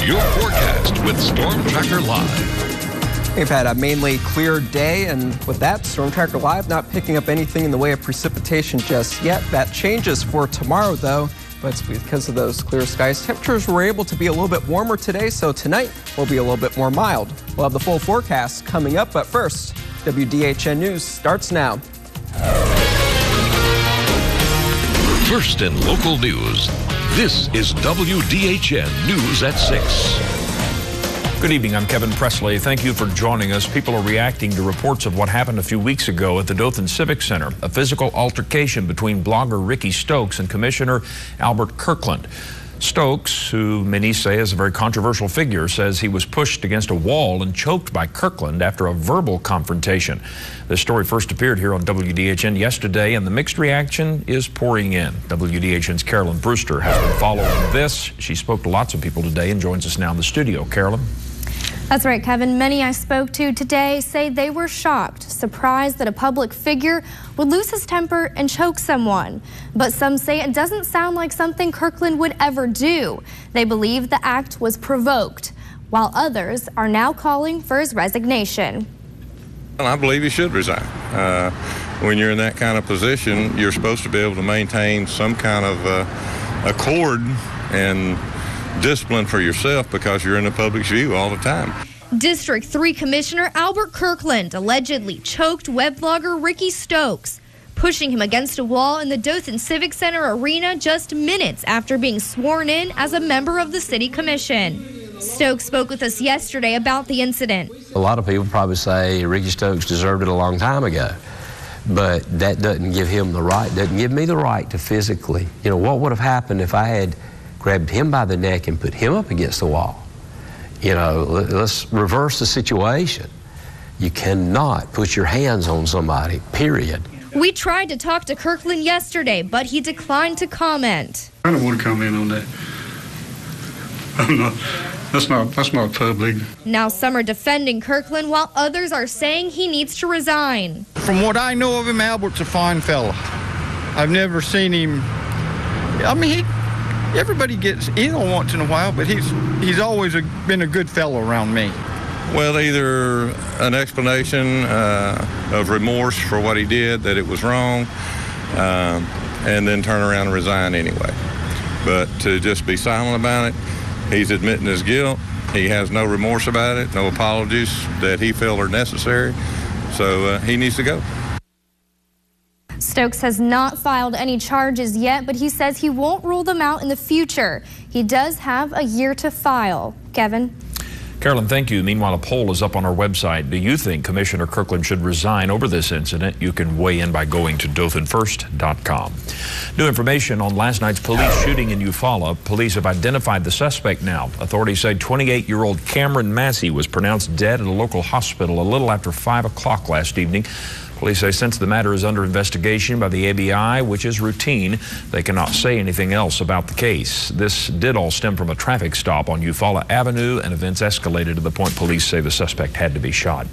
Your forecast with Storm Tracker Live. We've had a mainly clear day, and with that, Storm Tracker Live not picking up anything in the way of precipitation just yet. That changes for tomorrow, though, but it's because of those clear skies. Temperatures were able to be a little bit warmer today, so tonight will be a little bit more mild. We'll have the full forecast coming up, but first, WDHN News starts now. First in local news, this is WDHN News at 6. Good evening, I'm Kevin Presley. Thank you for joining us. People are reacting to reports of what happened a few weeks ago at the Dothan Civic Center, a physical altercation between blogger Ricky Stokes and Commissioner Albert Kirkland. Stokes, who many say is a very controversial figure, says he was pushed against a wall and choked by Kirkland after a verbal confrontation. This story first appeared here on WDHN yesterday, and the mixed reaction is pouring in. WDHN's Carolyn Brewster has been following this. She spoke to lots of people today and joins us now in the studio. Carolyn? That's right, Kevin. Many I spoke to today say they were shocked, surprised that a public figure would lose his temper and choke someone. But some say it doesn't sound like something Kirkland would ever do. They believe the act was provoked, while others are now calling for his resignation. Well, I believe he should resign. When you're in that kind of position, you're supposed to be able to maintain some kind of accord and discipline for yourself because you're in the public's view all the time. District 3 Commissioner Albert Kirkland allegedly choked web blogger Ricky Stokes, pushing him against a wall in the Dothan Civic Center arena just minutes after being sworn in as a member of the City Commission. Stokes spoke with us yesterday about the incident. A lot of people probably say Ricky Stokes deserved it a long time ago, but that doesn't give him the right, doesn't give me the right to physically, what would have happened if I had grabbed him by the neck and put him up against the wall? Let's reverse the situation. You cannot put your hands on somebody, period. We tried to talk to Kirkland yesterday, but he declined to comment. I don't want to comment on that. That's not public. Now some are defending Kirkland, while others are saying he needs to resign. From what I know of him, Albert's a fine fella. I've never seen him. Everybody gets ill once in a while, but he's always been a good fellow around me. Well, either an explanation of remorse for what he did, that it was wrong, and then turn around and resign anyway. But to just be silent about it, he's admitting his guilt. He has no remorse about it, no apologies that he felt are necessary. So he needs to go. Stokes has not filed any charges yet, but he says he won't rule them out in the future. He does have a year to file. Kevin? Carolyn, thank you. Meanwhile, a poll is up on our website. Do you think Commissioner Kirkland should resign over this incident? You can weigh in by going to dothanfirst.com. New information on last night's police shooting in Eufaula. Police have identified the suspect now. Authorities say 28-year-old Cameron Massey was pronounced dead at a local hospital a little after 5 o'clock last evening. Police say since the matter is under investigation by the ABI, which is routine, they cannot say anything else about the case. This did all stem from a traffic stop on Eufaula Avenue, and events escalated to the point police say the suspect had to be shot.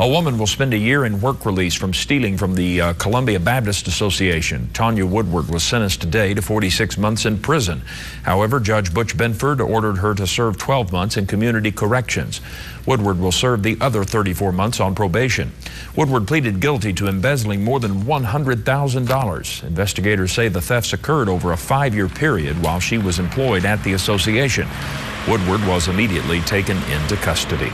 A woman will spend a year in work release from stealing from the Columbia Baptist Association. Tanya Woodward was sentenced today to 46 months in prison. However, Judge Butch Benford ordered her to serve 12 months in community corrections. Woodward will serve the other 34 months on probation. Woodward pleaded guilty to embezzling more than $100,000. Investigators say the thefts occurred over a 5-year period while she was employed at the association. Woodward was immediately taken into custody.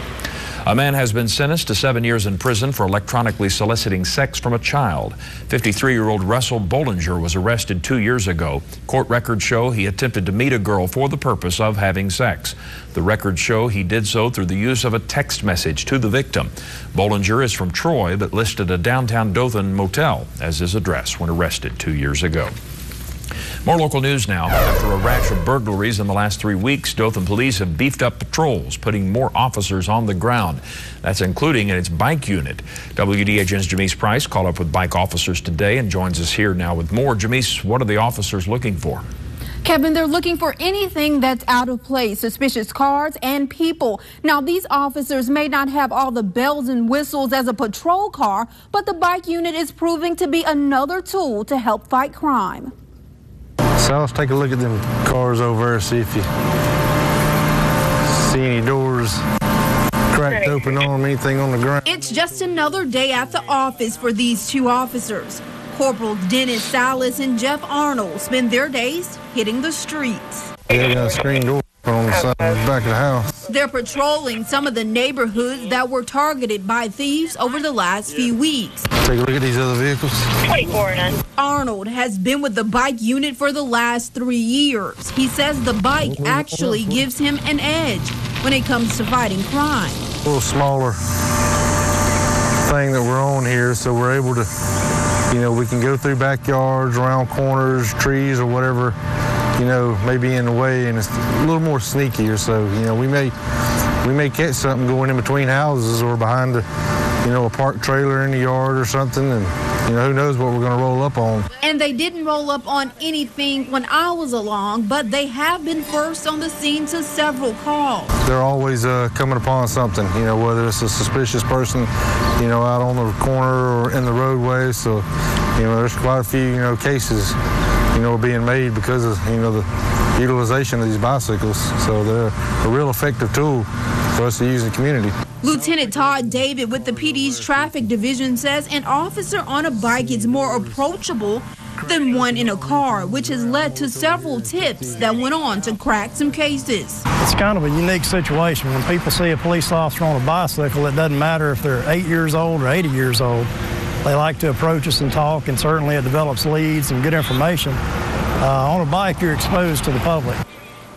A man has been sentenced to 7 years in prison for electronically soliciting sex from a child. 53-year-old Russell Bollinger was arrested 2 years ago. Court records show he attempted to meet a girl for the purpose of having sex. The records show he did so through the use of a text message to the victim. Bollinger is from Troy, but listed a downtown Dothan motel as his address when arrested 2 years ago. More local news now. After a rash of burglaries in the last 3 weeks, Dothan police have beefed up patrols, putting more officers on the ground. That's including in its bike unit. WDHN's Jamise Price caught up with bike officers today and joins us here now with more. Jamise, what are the officers looking for? Kevin, they're looking for anything that's out of place, suspicious cars and people. Now, these officers may not have all the bells and whistles as a patrol car, but the bike unit is proving to be another tool to help fight crime. So let's take a look at them cars over there, see if you see any doors cracked open on them, anything on the ground. It's just another day at the office for these two officers. Corporal Dennis Salas and Jeff Arnold spend their days hitting the streets. They got a screen door on the side of the back of the house. They're patrolling some of the neighborhoods that were targeted by thieves over the last few weeks. Take a look at these other vehicles. 24-9. Arnold has been with the bike unit for the last 3 years. He says the bike actually gives him an edge when it comes to fighting crime. A little smaller thing that we're on here, so we're able to, we can go through backyards, around corners, trees, or whatever, maybe in the way, and it's a little more sneaky or so. We may catch something going in between houses or behind a parked trailer in the yard or something, and who knows what we're going to roll up on. And they didn't roll up on anything when I was along, but they have been first on the scene to several calls. They're always coming upon something, whether it's a suspicious person, out on the corner or in the roadway. So, there's quite a few, cases, being made because of, the utilization of these bicycles. So they're a real effective tool for us to use in the community. Lieutenant Todd David with the PD's traffic division says an officer on a bike is more approachable than one in a car, which has led to several tips that went on to crack some cases. It's kind of a unique situation. When people see a police officer on a bicycle, it doesn't matter if they're 8 years old or 80 years old. They like to approach us and talk, and certainly it develops leads and good information. On a bike, you're exposed to the public.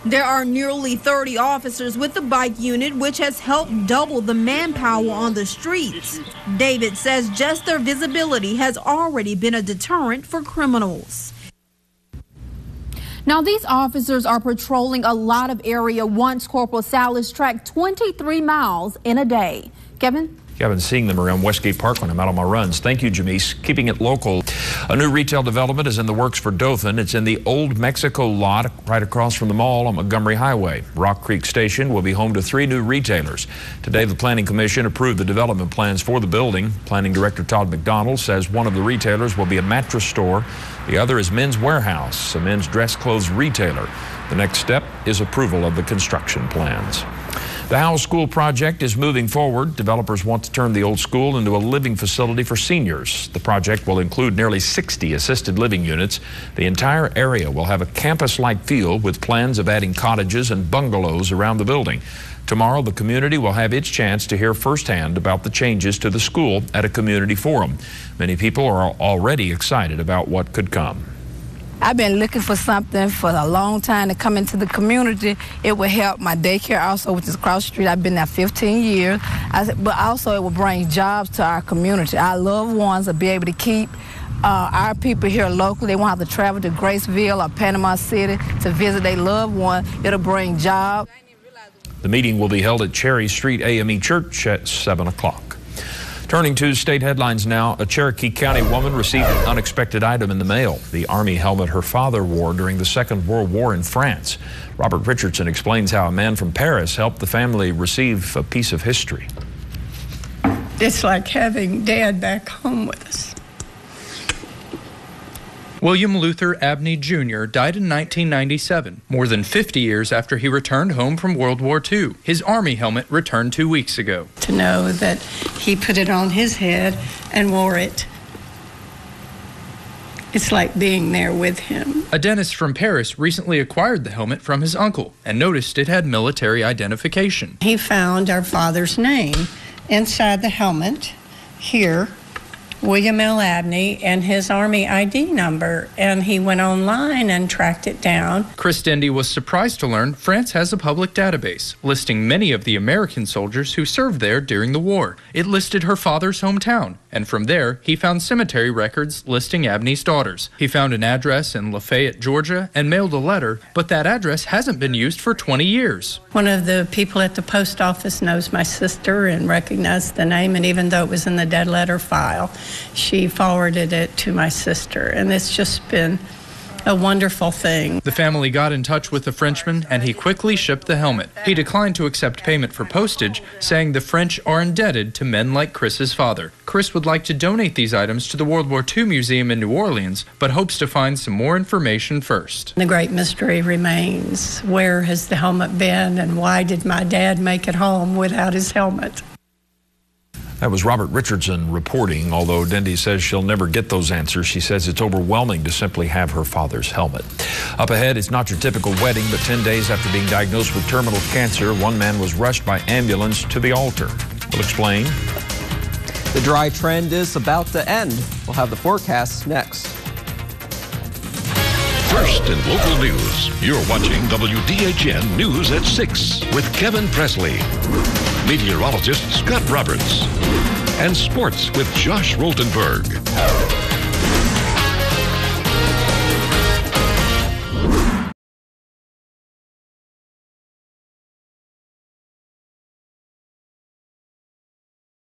There are nearly 30 officers with the bike unit, which has helped double the manpower on the streets. David says just their visibility has already been a deterrent for criminals. Now, these officers are patrolling a lot of area once Corporal Salas tracked 23 miles in a day. Kevin? Yeah, I've been seeing them around Westgate Park when I'm out on my runs. Thank you, Jamise. Keeping it local. A new retail development is in the works for Dothan. It's in the Old Mexico lot right across from the mall on Montgomery Highway. Rock Creek Station will be home to 3 new retailers. Today, the Planning Commission approved the development plans for the building. Planning Director Todd McDonald says one of the retailers will be a mattress store. The other is Men's Warehouse, a men's dress clothes retailer. The next step is approval of the construction plans. The Howell School project is moving forward. Developers want to turn the old school into a living facility for seniors. The project will include nearly 60 assisted living units. The entire area will have a campus-like feel with plans of adding cottages and bungalows around the building. Tomorrow, the community will have its chance to hear firsthand about the changes to the school at a community forum. Many people are already excited about what could come. I've been looking for something for a long time to come into the community. It will help my daycare also, which is across the street. I've been there 15 years. But also it will bring jobs to our community. Our loved ones will be able to keep our people here locally. They won't have to travel to Graceville or Panama City to visit their loved one. It'll bring jobs. The meeting will be held at Cherry Street AME Church at 7 o'clock. Turning to state headlines now, a Cherokee County woman received an unexpected item in the mail, the Army helmet her father wore during the Second World War in France. Robert Richardson explains how a man from Paris helped the family receive a piece of history. It's like having Dad back home with us. William Luther Abney Jr. died in 1997, more than 50 years after he returned home from World War II. His Army helmet returned 2 weeks ago. To know that he put it on his head and wore it, it's like being there with him. A dentist from Paris recently acquired the helmet from his uncle and noticed it had military identification. He found our father's name inside the helmet here, William L. Abney, and his Army ID number, and he went online and tracked it down. Chris Dendy was surprised to learn France has a public database listing many of the American soldiers who served there during the war. It listed her father's hometown, and from there he found cemetery records listing Abney's daughters. He found an address in Lafayette, Georgia, and mailed a letter, but that address hasn't been used for 20 years. One of the people at the post office knows my sister and recognized the name, and even though it was in the dead letter file, she forwarded it to my sister, and it's just been a wonderful thing. The family got in touch with the Frenchman, and he quickly shipped the helmet. He declined to accept payment for postage, saying the French are indebted to men like Chris's father. Chris would like to donate these items to the World War II Museum in New Orleans, but hopes to find some more information first. The great mystery remains. Where has the helmet been, and why did my dad make it home without his helmet? That was Robert Richardson reporting. Although Dendy says she'll never get those answers, she says it's overwhelming to simply have her father's helmet. Up ahead, it's not your typical wedding, but 10 days after being diagnosed with terminal cancer, one man was rushed by ambulance to the altar. We'll explain. The dry trend is about to end. We'll have the forecast next. First in local news, you're watching WDHN News at 6 with Kevin Presley, meteorologist Scott Roberts, and sports with Josh Roltenberg.